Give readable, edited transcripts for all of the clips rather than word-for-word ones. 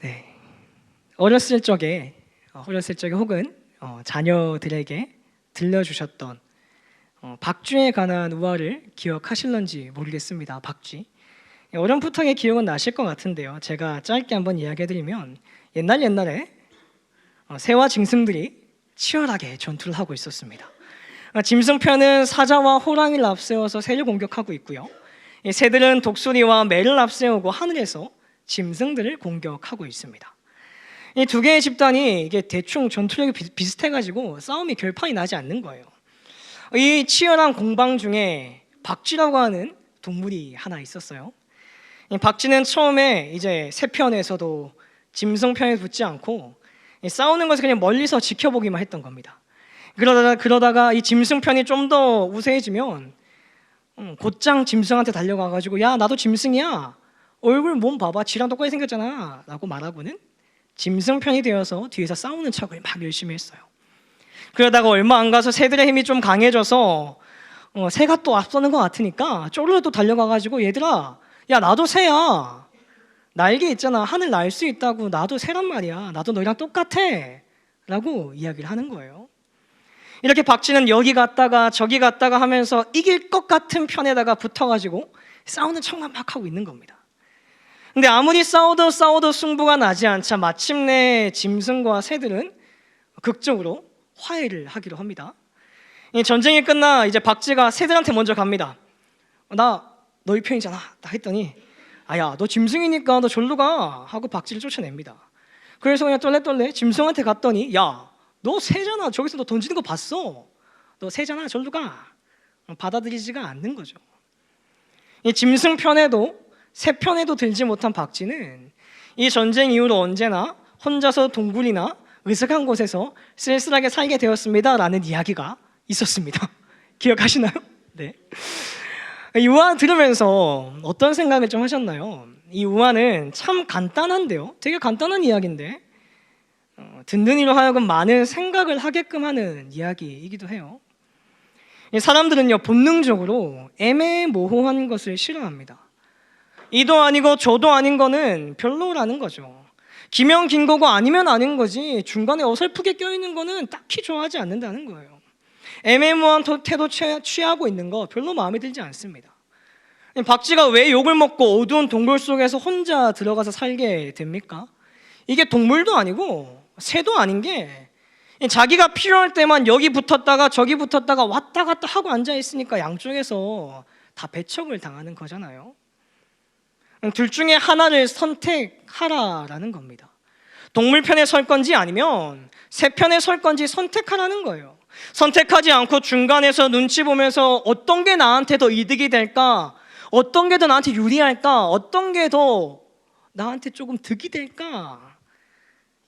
네. 어렸을 적에 혹은 자녀들에게 들려주셨던 박쥐에 관한 우화를 기억하실런지 모르겠습니다. 박쥐. 어렴풋하게 기억은 나실 것 같은데요. 제가 짧게 한번 이야기해드리면 옛날에 새와 짐승들이 치열하게 전투를 하고 있었습니다. 짐승편은 사자와 호랑이를 앞세워서 새를 공격하고 있고요. 새들은 독수리와 매를 앞세우고 하늘에서 짐승들을 공격하고 있습니다. 이 두 개의 집단이 이게 대충 전투력이 비슷해가지고 싸움이 결판이 나지 않는 거예요. 이 치열한 공방 중에 박쥐라고 하는 동물이 하나 있었어요. 이 박쥐는 처음에 이제 새 편에서도 짐승 편에 붙지 않고 싸우는 것을 그냥 멀리서 지켜보기만 했던 겁니다. 그러다가 이 짐승 편이 좀 더 우세해지면 곧장 짐승한테 달려가가지고 야 나도 짐승이야, 얼굴 몸 봐봐 쥐랑 똑같이 생겼잖아 라고 말하고는 짐승 편이 되어서 뒤에서 싸우는 척을 막 열심히 했어요. 그러다가 얼마 안 가서 새들의 힘이 좀 강해져서 새가 또 앞서는 것 같으니까 쪼르르 또 달려가가지고 얘들아 야 나도 새야, 날개 있잖아, 하늘 날 수 있다고, 나도 새란 말이야, 나도 너희랑 똑같아 라고 이야기를 하는 거예요. 이렇게 박쥐는 여기 갔다가 저기 갔다가 하면서 이길 것 같은 편에다가 붙어가지고 싸우는 척만 막 하고 있는 겁니다. 근데 아무리 싸워도 승부가 나지 않자 마침내 짐승과 새들은 극적으로 화해를 하기로 합니다. 이 전쟁이 끝나 이제 박쥐가 새들한테 먼저 갑니다. 나 너희 편이잖아 딱 했더니 아야 너 짐승이니까 너 절로 가 하고 박쥐를 쫓아냅니다. 그래서 그냥 똘레똘레 짐승한테 갔더니 야 너 새잖아, 저기서 너 던지는 거 봤어, 너 새잖아 절로 가. 받아들이지가 않는 거죠. 이 짐승 편에도 새 편에도 들지 못한 박쥐는 이 전쟁 이후로 언제나 혼자서 동굴이나 으슥한 곳에서 쓸쓸하게 살게 되었습니다 라는 이야기가 있었습니다. 기억하시나요? 네. 이 우화 들으면서 어떤 생각을 좀 하셨나요? 이 우화는 참 간단한데요, 되게 간단한 이야기인데 듣는 이로 하여금 많은 생각을 하게끔 하는 이야기이기도 해요. 사람들은요 본능적으로 애매모호한 것을 싫어합니다. 이도 아니고 저도 아닌 거는 별로라는 거죠. 기면 긴 거고 아니면 아닌 거지 중간에 어설프게 껴있는 거는 딱히 좋아하지 않는다는 거예요. 애매모호한 태도 취하고 있는 거 별로 마음에 들지 않습니다. 박쥐가 왜 욕을 먹고 어두운 동굴 속에서 혼자 들어가서 살게 됩니까? 이게 동물도 아니고 새도 아닌 게 자기가 필요할 때만 여기 붙었다가 저기 붙었다가 왔다 갔다 하고 앉아 있으니까 양쪽에서 다 배척을 당하는 거잖아요. 둘 중에 하나를 선택하라라는 겁니다. 동물 편에 설 건지 아니면 새 편에 설 건지 선택하라는 거예요. 선택하지 않고 중간에서 눈치 보면서 어떤 게 나한테 더 이득이 될까, 어떤 게 더 나한테 유리할까, 어떤 게 더 나한테 조금 득이 될까,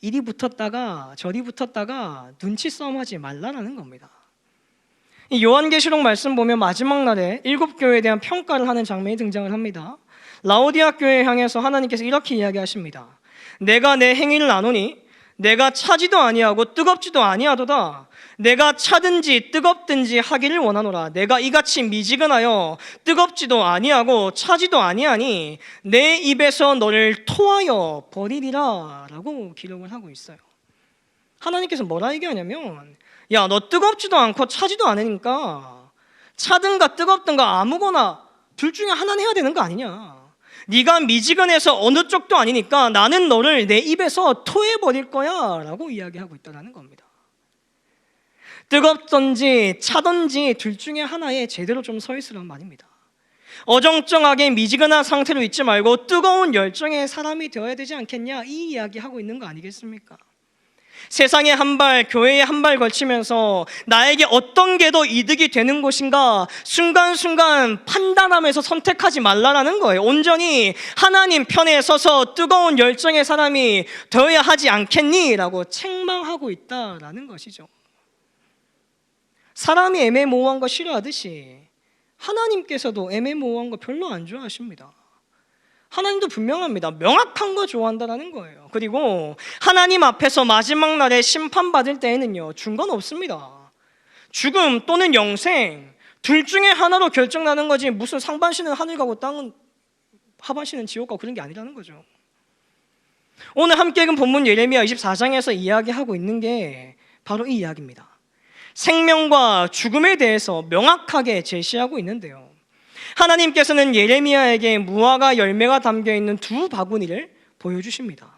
이리 붙었다가 저리 붙었다가 눈치 싸움하지 말라라는 겁니다. 이 요한계시록 말씀 보면 마지막 날에 7교회에 대한 평가를 하는 장면이 등장을 합니다. 라오디아 교회에 향해서 하나님께서 이렇게 이야기하십니다. 내가 내 행위를 아노니 내가 차지도 아니하고 뜨겁지도 아니하도다. 내가 차든지 뜨겁든지 하기를 원하노라. 내가 이같이 미지근하여 뜨겁지도 아니하고 차지도 아니하니 내 입에서 너를 토하여 버리리라 라고 기록을 하고 있어요. 하나님께서 뭐라 얘기하냐면 야 너 뜨겁지도 않고 차지도 않으니까 차든가 뜨겁든가 아무거나 둘 중에 하나는 해야 되는 거 아니냐. 네가 미지근해서 어느 쪽도 아니니까 나는 너를 내 입에서 토해버릴 거야 라고 이야기하고 있다는 겁니다. 뜨겁던지 차던지 둘 중에 하나에 제대로 좀 서 있으란 말입니다. 어정쩡하게 미지근한 상태로 있지 말고 뜨거운 열정의 사람이 되어야 되지 않겠냐, 이 이야기하고 있는 거 아니겠습니까? 세상에 한 발, 교회에 한 발 걸치면서 나에게 어떤 게 더 이득이 되는 것인가 순간순간 판단하면서 선택하지 말라라는 거예요. 온전히 하나님 편에 서서 뜨거운 열정의 사람이 되어야 하지 않겠니? 라고 책망하고 있다라는 것이죠. 사람이 애매모호한 거 싫어하듯이 하나님께서도 애매모호한 거 별로 안 좋아하십니다. 하나님도 분명합니다. 명확한 거 좋아한다는 거예요. 그리고 하나님 앞에서 마지막 날에 심판받을 때에는요 중간 없습니다. 죽음 또는 영생 둘 중에 하나로 결정나는 거지 무슨 상반신은 하늘 가고 하반신은 지옥 가고 그런 게 아니라는 거죠. 오늘 함께 읽은 본문 예레미야 24장에서 이야기하고 있는 게 바로 이 이야기입니다. 생명과 죽음에 대해서 명확하게 제시하고 있는데요, 하나님께서는 예레미야에게 무화과 열매가 담겨있는 두 바구니를 보여주십니다.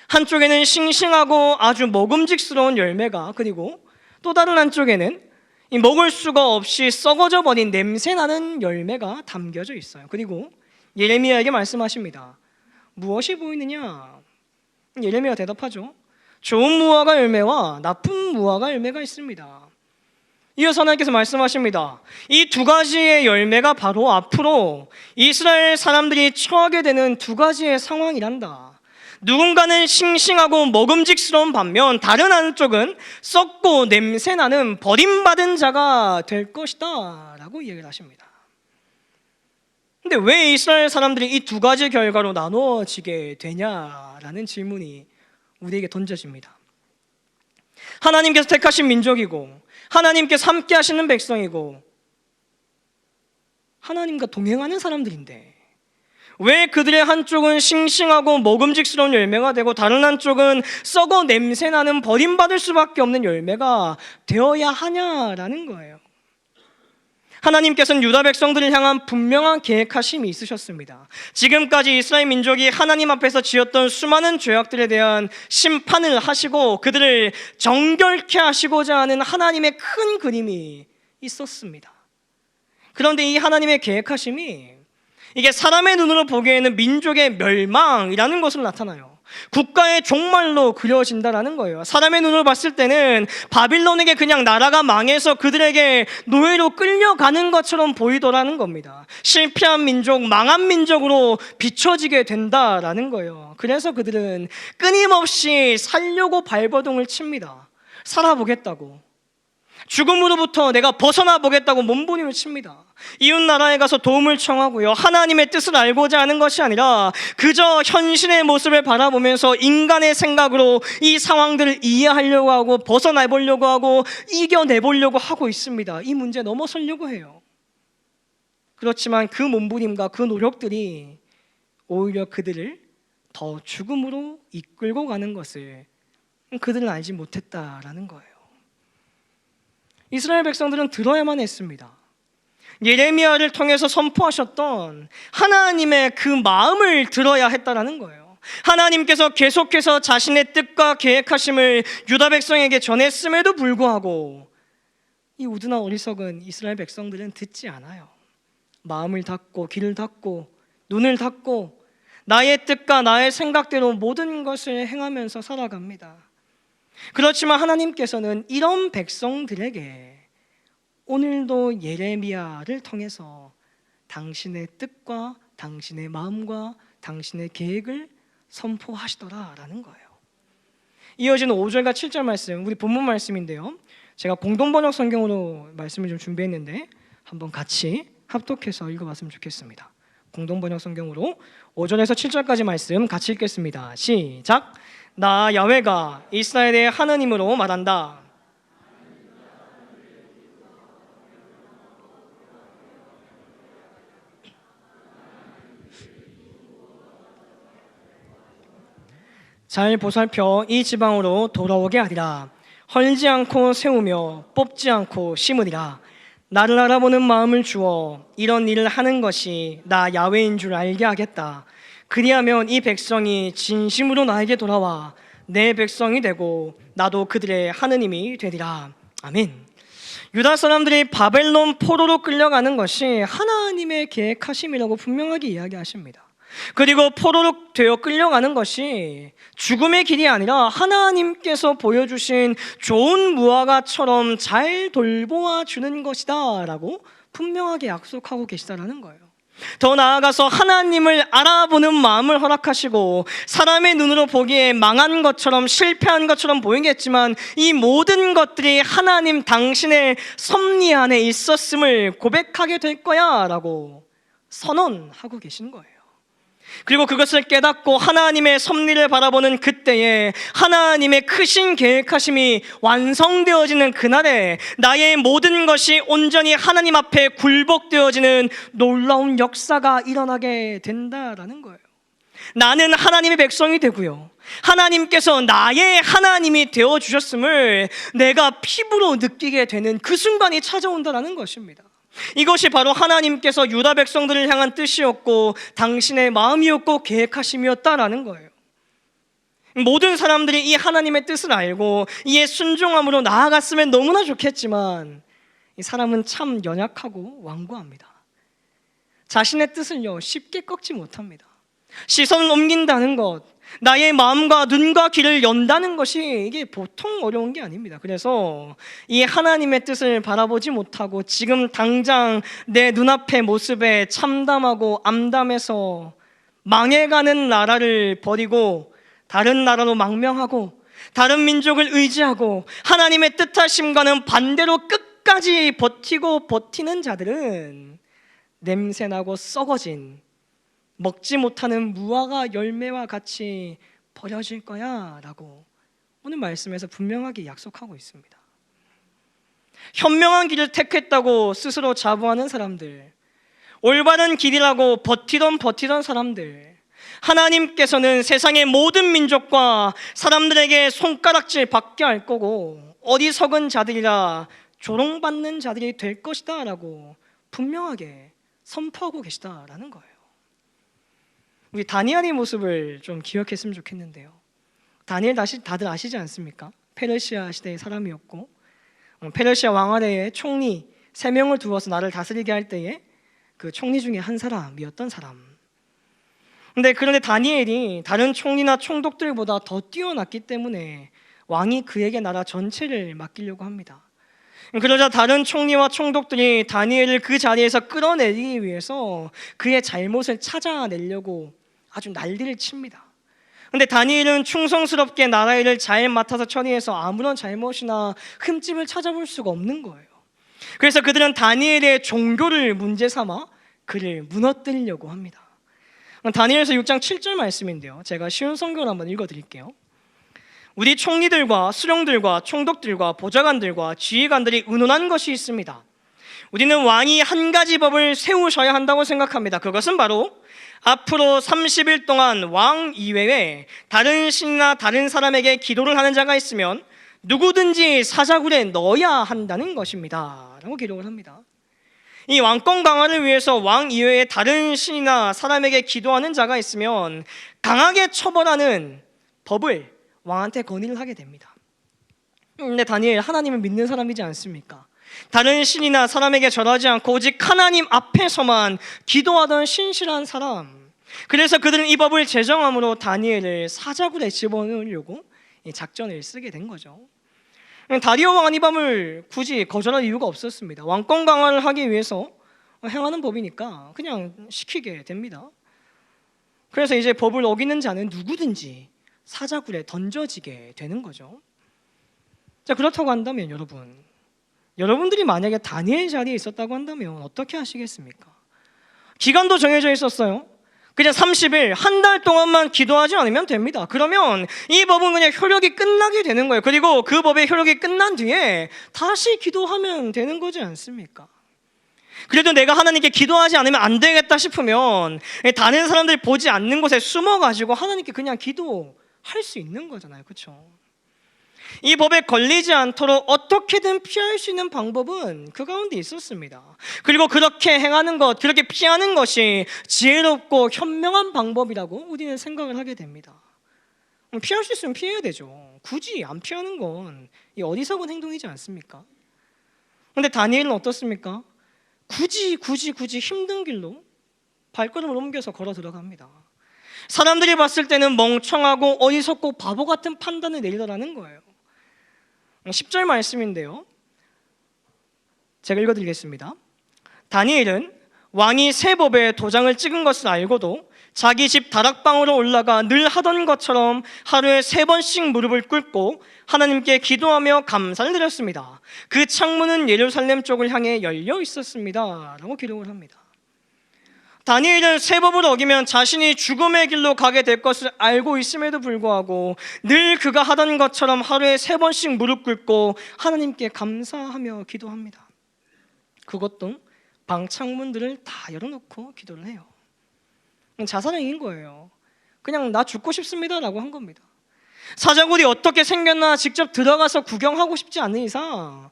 한쪽에는 싱싱하고 아주 먹음직스러운 열매가, 그리고 또 다른 한쪽에는 먹을 수가 없이 썩어져 버린 냄새나는 열매가 담겨져 있어요. 그리고 예레미야에게 말씀하십니다. 무엇이 보이느냐? 예레미야가 대답하죠. 좋은 무화과 열매와 나쁜 무화과 열매가 있습니다. 이어서 하나님께서 말씀하십니다. 이 두 가지의 열매가 바로 앞으로 이스라엘 사람들이 처하게 되는 두 가지의 상황이란다. 누군가는 싱싱하고 먹음직스러운 반면 다른 한쪽은 썩고 냄새나는 버림받은 자가 될 것이다 라고 이야기를 하십니다. 근데 왜 이스라엘 사람들이 이 두 가지 결과로 나누어지게 되냐라는 질문이 우리에게 던져집니다. 하나님께서 택하신 민족이고, 하나님께서 함께 하시는 백성이고, 하나님과 동행하는 사람들인데 왜 그들의 한쪽은 싱싱하고 먹음직스러운 열매가 되고 다른 한쪽은 썩어 냄새나는 버림받을 수밖에 없는 열매가 되어야 하냐라는 거예요. 하나님께서는 유다 백성들을 향한 분명한 계획하심이 있으셨습니다. 지금까지 이스라엘 민족이 하나님 앞에서 지었던 수많은 죄악들에 대한 심판을 하시고 그들을 정결케 하시고자 하는 하나님의 큰 그림이 있었습니다. 그런데 이 하나님의 계획하심이 이게 사람의 눈으로 보기에는 민족의 멸망이라는 것으로 나타나요. 국가의 종말로 그려진다라는 거예요. 사람의 눈으로 봤을 때는 바빌론에게 그냥 나라가 망해서 그들에게 노예로 끌려가는 것처럼 보이더라는 겁니다. 실패한 민족, 망한 민족으로 비춰지게 된다라는 거예요. 그래서 그들은 끊임없이 살려고 발버둥을 칩니다. 살아보겠다고, 죽음으로부터 내가 벗어나 보겠다고 몸부림을 칩니다. 이웃 나라에 가서 도움을 청하고요, 하나님의 뜻을 알고자 하는 것이 아니라 그저 현실의 모습을 바라보면서 인간의 생각으로 이 상황들을 이해하려고 하고 벗어나보려고 하고 이겨내보려고 하고 있습니다. 이 문제 넘어서려고 해요. 그렇지만 그 몸부림과 그 노력들이 오히려 그들을 더 죽음으로 이끌고 가는 것을 그들은 알지 못했다라는 거예요. 이스라엘 백성들은 들어야만 했습니다. 예레미야를 통해서 선포하셨던 하나님의 그 마음을 들어야 했다라는 거예요. 하나님께서 계속해서 자신의 뜻과 계획하심을 유다 백성에게 전했음에도 불구하고 이 우둔한 어리석은 이스라엘 백성들은 듣지 않아요. 마음을 닫고 귀를 닫고 눈을 닫고 나의 뜻과 나의 생각대로 모든 것을 행하면서 살아갑니다. 그렇지만 하나님께서는 이런 백성들에게 오늘도 예레미야를 통해서 당신의 뜻과 당신의 마음과 당신의 계획을 선포하시더라라는 거예요. 이어지는 5절과 7절 말씀, 우리 본문 말씀인데요, 제가 공동번역 성경으로 말씀을 좀 준비했는데 한번 같이 합독해서 읽어봤으면 좋겠습니다. 공동번역 성경으로 5절에서 7절까지 말씀 같이 읽겠습니다. 시작. 나 야훼가 이스라엘의 하나님으로 말한다. 잘 보살펴 이 지방으로 돌아오게 하리라. 헐지 않고 세우며 뽑지 않고 심으리라. 나를 알아보는 마음을 주어 이런 일을 하는 것이 나 야훼인 줄 알게 하겠다. 그리하면 이 백성이 진심으로 나에게 돌아와 내 백성이 되고 나도 그들의 하느님이 되리라. 아멘. 유다 사람들이 바벨론 포로로 끌려가는 것이 하나님의 계획하심이라고 분명하게 이야기하십니다. 그리고 포로로 되어 끌려가는 것이 죽음의 길이 아니라 하나님께서 보여주신 좋은 무화과처럼 잘 돌보아 주는 것이다 라고 분명하게 약속하고 계시다라는 거예요. 더 나아가서 하나님을 알아보는 마음을 허락하시고 사람의 눈으로 보기에 망한 것처럼 실패한 것처럼 보이겠지만 이 모든 것들이 하나님 당신의 섭리 안에 있었음을 고백하게 될 거야 라고 선언하고 계신 거예요. 그리고 그것을 깨닫고 하나님의 섭리를 바라보는 그때에 하나님의 크신 계획하심이 완성되어지는 그날에 나의 모든 것이 온전히 하나님 앞에 굴복되어지는 놀라운 역사가 일어나게 된다라는 거예요. 나는 하나님의 백성이 되고요, 하나님께서 나의 하나님이 되어주셨음을 내가 피부로 느끼게 되는 그 순간이 찾아온다는 것입니다. 이것이 바로 하나님께서 유다 백성들을 향한 뜻이었고 당신의 마음이었고 계획하심이었다라는 거예요. 모든 사람들이 이 하나님의 뜻을 알고 이에 순종함으로 나아갔으면 너무나 좋겠지만 이 사람은 참 연약하고 완고합니다. 자신의 뜻을요 쉽게 꺾지 못합니다. 시선을 옮긴다는 것, 나의 마음과 눈과 귀를 연다는 것이 이게 보통 어려운 게 아닙니다. 그래서 이 하나님의 뜻을 바라보지 못하고 지금 당장 내 눈앞의 모습에 참담하고 암담해서 망해가는 나라를 버리고 다른 나라로 망명하고 다른 민족을 의지하고 하나님의 뜻하심과는 반대로 끝까지 버티고 버티는 자들은 냄새나고 썩어진 먹지 못하는 무화과 열매와 같이 버려질 거야 라고 오늘 말씀에서 분명하게 약속하고 있습니다. 현명한 길을 택했다고 스스로 자부하는 사람들, 올바른 길이라고 버티던 사람들, 하나님께서는 세상의 모든 민족과 사람들에게 손가락질 받게 할 거고 어리석은 자들이라 조롱받는 자들이 될 것이다 라고 분명하게 선포하고 계시다라는 거예요. 우리 다니엘의 모습을 좀 기억했으면 좋겠는데요. 다니엘 다들 아시지 않습니까? 페르시아 시대의 사람이었고 페르시아 왕 아래에 총리 3명을 두어서 나를 다스리게 할 때에 그 총리 중에 한 사람이었던 사람. 그런데 다니엘이 다른 총리나 총독들보다 더 뛰어났기 때문에 왕이 그에게 나라 전체를 맡기려고 합니다. 그러자 다른 총리와 총독들이 다니엘을 그 자리에서 끌어내리기 위해서 그의 잘못을 찾아내려고 아주 난리를 칩니다. 그런데 다니엘은 충성스럽게 나라 일을 잘 맡아서 처리해서 아무런 잘못이나 흠집을 찾아볼 수가 없는 거예요. 그래서 그들은 다니엘의 종교를 문제 삼아 그를 무너뜨리려고 합니다. 다니엘서 6장 7절 말씀인데요, 제가 쉬운 성경을 한번 읽어드릴게요. 우리 총리들과 수령들과 총독들과 보좌관들과 지휘관들이 의논한 것이 있습니다. 우리는 왕이 한 가지 법을 세우셔야 한다고 생각합니다. 그것은 바로 앞으로 30일 동안 왕 이외에 다른 신이나 다른 사람에게 기도를 하는 자가 있으면 누구든지 사자굴에 넣어야 한다는 것입니다 라고 기록을 합니다. 이 왕권 강화를 위해서 왕 이외에 다른 신이나 사람에게 기도하는 자가 있으면 강하게 처벌하는 법을 왕한테 건의를 하게 됩니다. 근데 다니엘 하나님을 믿는 사람이지 않습니까? 다른 신이나 사람에게 절하지 않고 오직 하나님 앞에서만 기도하던 신실한 사람. 그래서 그들은 이 법을 제정함으로 다니엘을 사자굴에 집어넣으려고 작전을 쓰게 된 거죠. 다리오 왕은 이 법을 굳이 거절할 이유가 없었습니다. 왕권 강화를 하기 위해서 행하는 법이니까 그냥 시키게 됩니다. 그래서 이제 법을 어기는 자는 누구든지 사자굴에 던져지게 되는 거죠. 자, 그렇다고 한다면 여러분들이 만약에 다니엘 자리에 있었다고 한다면 어떻게 하시겠습니까? 기간도 정해져 있었어요. 그냥 30일, 한 달 동안만 기도하지 않으면 됩니다. 그러면 이 법은 그냥 효력이 끝나게 되는 거예요. 그리고 그 법의 효력이 끝난 뒤에 다시 기도하면 되는 거지 않습니까? 그래도 내가 하나님께 기도하지 않으면 안 되겠다 싶으면 다른 사람들이 보지 않는 곳에 숨어가지고 하나님께 그냥 기도할 수 있는 거잖아요. 그렇죠? 이 법에 걸리지 않도록 어떻게든 피할 수 있는 방법은 그 가운데 있었습니다. 그리고 그렇게 행하는 것, 그렇게 피하는 것이 지혜롭고 현명한 방법이라고 우리는 생각을 하게 됩니다. 피할 수 있으면 피해야 되죠. 굳이 안 피하는 건 어리석은 행동이지 않습니까? 그런데 다니엘은 어떻습니까? 굳이 힘든 길로 발걸음을 옮겨서 걸어 들어갑니다. 사람들이 봤을 때는 멍청하고 어리석고 바보 같은 판단을 내리더라는 거예요. 10절 말씀인데요, 제가 읽어드리겠습니다. 다니엘은 왕이 새 법에 도장을 찍은 것을 알고도 자기 집 다락방으로 올라가 늘 하던 것처럼 하루에 3번씩 무릎을 꿇고 하나님께 기도하며 감사를 드렸습니다. 그 창문은 예루살렘 쪽을 향해 열려 있었습니다 라고 기록을 합니다. 다니엘은 새 법을 어기면 자신이 죽음의 길로 가게 될 것을 알고 있음에도 불구하고 늘 그가 하던 것처럼 하루에 3번씩 무릎 꿇고 하나님께 감사하며 기도합니다. 그것도 방 창문들을 다 열어놓고 기도를 해요. 자살행위인 거예요. 그냥 나 죽고 싶습니다라고 한 겁니다. 사자굴이 어떻게 생겼나 직접 들어가서 구경하고 싶지 않은 이상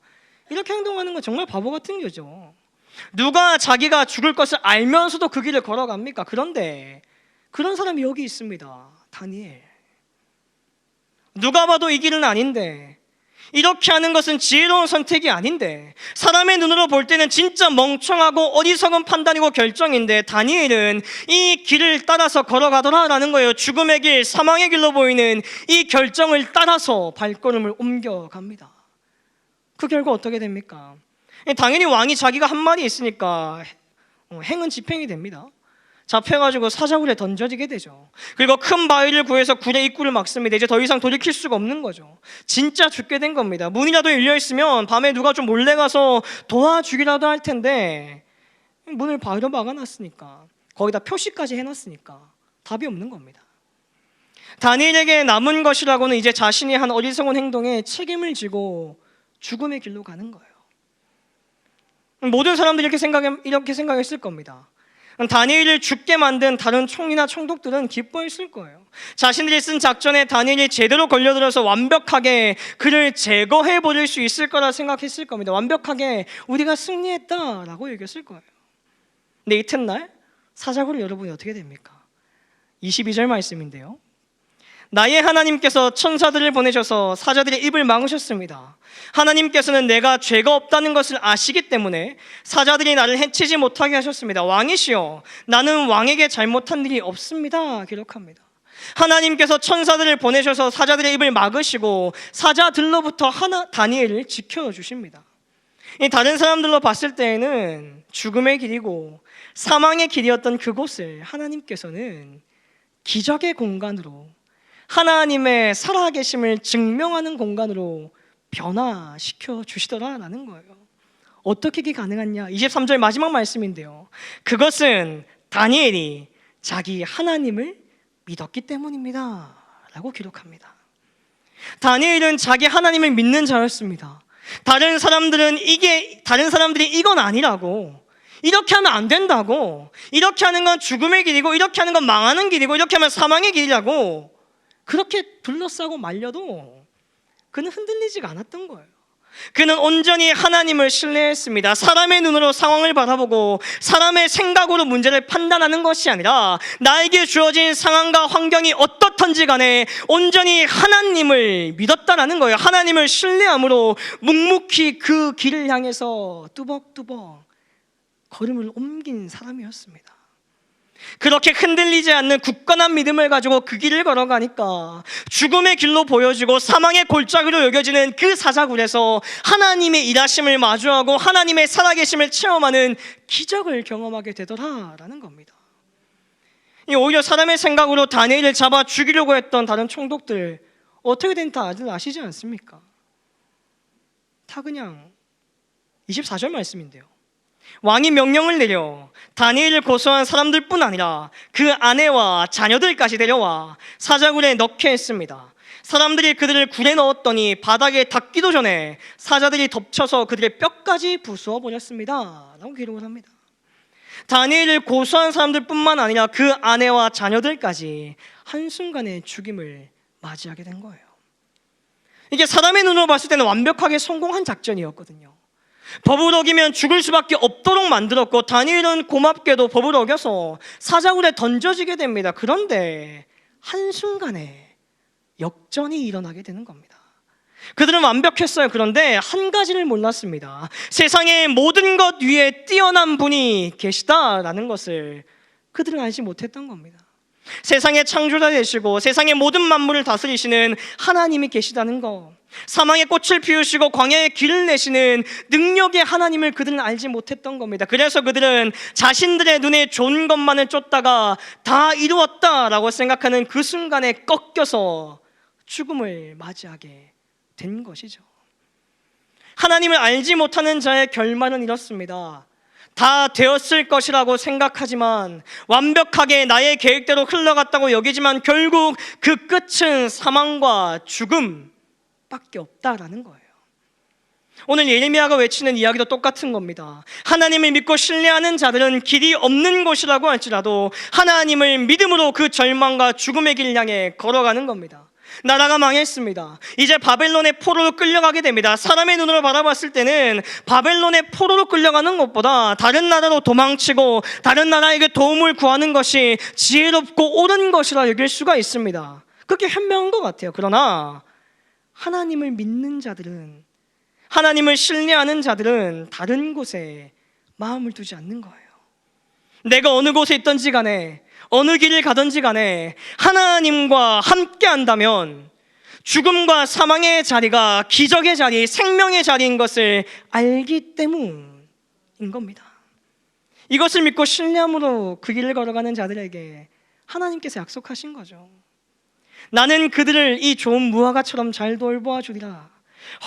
이렇게 행동하는 건 정말 바보 같은 거죠. 누가 자기가 죽을 것을 알면서도 그 길을 걸어갑니까? 그런데 그런 사람이 여기 있습니다. 다니엘. 누가 봐도 이 길은 아닌데, 이렇게 하는 것은 지혜로운 선택이 아닌데, 사람의 눈으로 볼 때는 진짜 멍청하고 어리석은 판단이고 결정인데, 다니엘은 이 길을 따라서 걸어가더라라는 거예요. 죽음의 길, 사망의 길로 보이는 이 결정을 따라서 발걸음을 옮겨갑니다. 그 결과 어떻게 됩니까? 당연히 왕이 자기가 한 말이 있으니까 행은 집행이 됩니다. 잡혀가지고 사자굴에 던져지게 되죠. 그리고 큰 바위를 구해서 굴의 입구를 막습니다. 이제 더 이상 돌이킬 수가 없는 거죠. 진짜 죽게 된 겁니다. 문이라도 열려있으면 밤에 누가 좀 몰래 가서 도와주기라도 할 텐데 문을 바위로 막아놨으니까, 거기다 표시까지 해놨으니까 답이 없는 겁니다. 다니엘에게 남은 것이라고는 이제 자신이 한 어리석은 행동에 책임을 지고 죽음의 길로 가는 거예요. 모든 사람들이 이렇게 생각했을 겁니다. 다니엘을 죽게 만든 다른 총리나 총독들은 기뻐했을 거예요. 자신들이 쓴 작전에 다니엘이 제대로 걸려들어서 완벽하게 그를 제거해버릴 수 있을 거라 생각했을 겁니다. 완벽하게 우리가 승리했다라고 얘기했을 거예요. 근데 이튿날 사자굴을 여러분이 어떻게 됩니까? 22절 말씀인데요, 나의 하나님께서 천사들을 보내셔서 사자들의 입을 막으셨습니다. 하나님께서는 내가 죄가 없다는 것을 아시기 때문에 사자들이 나를 해치지 못하게 하셨습니다. 왕이시여, 나는 왕에게 잘못한 일이 없습니다. 기록합니다. 하나님께서 천사들을 보내셔서 사자들의 입을 막으시고 사자들로부터 다니엘을 지켜주십니다. 다른 사람들로 봤을 때에는 죽음의 길이고 사망의 길이었던 그곳을 하나님께서는 기적의 공간으로, 하나님의 살아계심을 증명하는 공간으로 변화시켜 주시더라라는 거예요. 어떻게 이게 가능하냐? 23절 마지막 말씀인데요, 그것은 다니엘이 자기 하나님을 믿었기 때문입니다 라고 기록합니다. 다니엘은 자기 하나님을 믿는 자였습니다. 다른 사람들이 이건 아니라고, 이렇게 하면 안 된다고, 이렇게 하는 건 죽음의 길이고 이렇게 하는 건 망하는 길이고 이렇게 하면 사망의 길이라고 그렇게 둘러싸고 말려도 그는 흔들리지가 않았던 거예요. 그는 온전히 하나님을 신뢰했습니다. 사람의 눈으로 상황을 바라보고 사람의 생각으로 문제를 판단하는 것이 아니라 나에게 주어진 상황과 환경이 어떻든지 간에 온전히 하나님을 믿었다라는 거예요. 하나님을 신뢰함으로 묵묵히 그 길을 향해서 뚜벅뚜벅 걸음을 옮긴 사람이었습니다. 그렇게 흔들리지 않는 굳건한 믿음을 가지고 그 길을 걸어가니까 죽음의 길로 보여지고 사망의 골짜기로 여겨지는 그 사자굴에서 하나님의 일하심을 마주하고 하나님의 살아계심을 체험하는 기적을 경험하게 되더라라는 겁니다. 오히려 사람의 생각으로 다니엘을 잡아 죽이려고 했던 다른 총독들 어떻게 된 다들 아시지 않습니까? 다 그냥 24절 말씀인데요, 왕이 명령을 내려 다니엘을 고소한 사람들뿐 아니라 그 아내와 자녀들까지 데려와 사자굴에 넣게 했습니다. 사람들이 그들을 굴에 넣었더니 바닥에 닿기도 전에 사자들이 덮쳐서 그들의 뼈까지 부수어 버렸습니다 라고 기록을 합니다. 다니엘을 고소한 사람들뿐만 아니라 그 아내와 자녀들까지 한순간에 죽임을 맞이하게 된 거예요. 이게 사람의 눈으로 봤을 때는 완벽하게 성공한 작전이었거든요. 법을 어기면 죽을 수밖에 없도록 만들었고, 다니엘은 고맙게도 법을 어겨서 사자굴에 던져지게 됩니다. 그런데 한순간에 역전이 일어나게 되는 겁니다. 그들은 완벽했어요. 그런데 한 가지를 몰랐습니다. 세상의 모든 것 위에 뛰어난 분이 계시다라는 것을 그들은 알지 못했던 겁니다. 세상의 창조자 되시고 세상의 모든 만물을 다스리시는 하나님이 계시다는 것, 사망의 꽃을 피우시고 광야의 길을 내시는 능력의 하나님을 그들은 알지 못했던 겁니다. 그래서 그들은 자신들의 눈에 좋은 것만을 쫓다가 다 이루었다라고 생각하는 그 순간에 꺾여서 죽음을 맞이하게 된 것이죠. 하나님을 알지 못하는 자의 결말은 이렇습니다. 다 되었을 것이라고 생각하지만, 완벽하게 나의 계획대로 흘러갔다고 여기지만 결국 그 끝은 사망과 죽음밖에 없다라는 거예요. 오늘 예레미야가 외치는 이야기도 똑같은 겁니다. 하나님을 믿고 신뢰하는 자들은 길이 없는 곳이라고 할지라도 하나님을 믿음으로 그 절망과 죽음의 길 향해 걸어가는 겁니다. 나라가 망했습니다. 이제 바벨론의 포로로 끌려가게 됩니다. 사람의 눈으로 바라봤을 때는 바벨론의 포로로 끌려가는 것보다 다른 나라로 도망치고 다른 나라에게 도움을 구하는 것이 지혜롭고 옳은 것이라 여길 수가 있습니다. 그렇게 현명한 것 같아요. 그러나 하나님을 믿는 자들은, 하나님을 신뢰하는 자들은 다른 곳에 마음을 두지 않는 거예요. 내가 어느 곳에 있든지 간에, 어느 길을 가든지 간에 하나님과 함께 한다면 죽음과 사망의 자리가 기적의 자리, 생명의 자리인 것을 알기 때문인 겁니다. 이것을 믿고 신뢰함으로 그 길을 걸어가는 자들에게 하나님께서 약속하신 거죠. 나는 그들을 이 좋은 무화과처럼 잘 돌보아 주리라.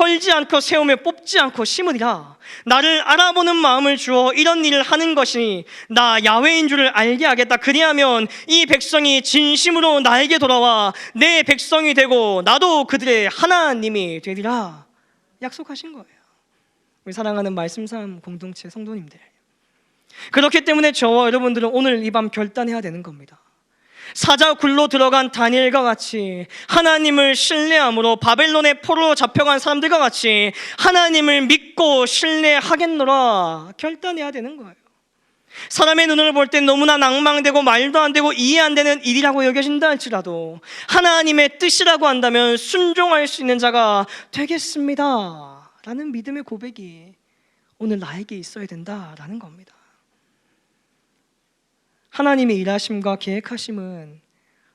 헐지 않고 세우며 뽑지 않고 심으리라. 나를 알아보는 마음을 주어 이런 일을 하는 것이 나 야훼인 줄을 알게 하겠다. 그리하면 이 백성이 진심으로 나에게 돌아와 내 백성이 되고 나도 그들의 하나님이 되리라. 약속하신 거예요. 우리 사랑하는 말씀삼 공동체 성도님들, 그렇기 때문에 저와 여러분들은 오늘 이 밤 결단해야 되는 겁니다. 사자굴로 들어간 다니엘과 같이 하나님을 신뢰함으로 바벨론의 포로로 잡혀간 사람들과 같이 하나님을 믿고 신뢰하겠노라 결단해야 되는 거예요. 사람의 눈으로 볼 땐 너무나 낭망되고 말도 안 되고 이해 안 되는 일이라고 여겨진다 할지라도 하나님의 뜻이라고 한다면 순종할 수 있는 자가 되겠습니다 라는 믿음의 고백이 오늘 나에게 있어야 된다라는 겁니다. 하나님의 일하심과 계획하심은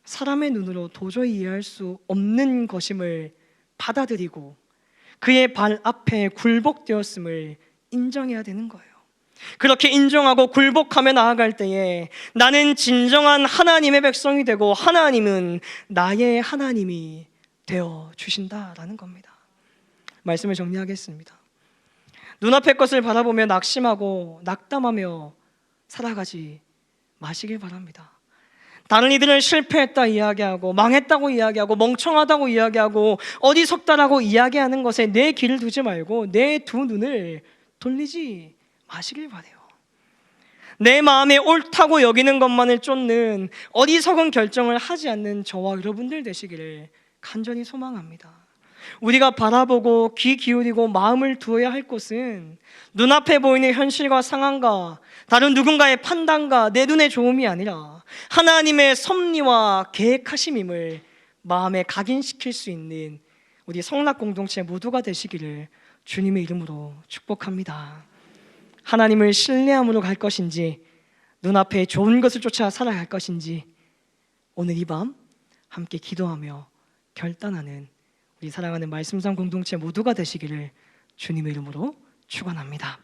사람의 눈으로 도저히 이해할 수 없는 것임을 받아들이고 그의 발 앞에 굴복되었음을 인정해야 되는 거예요. 그렇게 인정하고 굴복하며 나아갈 때에 나는 진정한 하나님의 백성이 되고 하나님은 나의 하나님이 되어 주신다라는 겁니다. 말씀을 정리하겠습니다. 눈앞의 것을 바라보며 낙심하고 낙담하며 살아가지 마시길 바랍니다. 다른 이들은 실패했다 이야기하고 망했다고 이야기하고 멍청하다고 이야기하고 어리석다라고 이야기하는 것에 내 귀를 두지 말고 내 두 눈을 돌리지 마시길 바라요. 내 마음에 옳다고 여기는 것만을 쫓는 어리석은 결정을 하지 않는 저와 여러분들 되시기를 간절히 소망합니다. 우리가 바라보고 귀 기울이고 마음을 두어야 할 곳은 눈앞에 보이는 현실과 상황과 다른 누군가의 판단과 내 눈의 좋음이 아니라 하나님의 섭리와 계획하심임을 마음에 각인시킬 수 있는 우리 성락 공동체 모두가 되시기를 주님의 이름으로 축복합니다. 하나님을 신뢰함으로 갈 것인지 눈앞에 좋은 것을 쫓아 살아갈 것인지 오늘 이 밤 함께 기도하며 결단하는 우리 사랑하는 말씀상 공동체 모두가 되시기를 주님의 이름으로 축원합니다.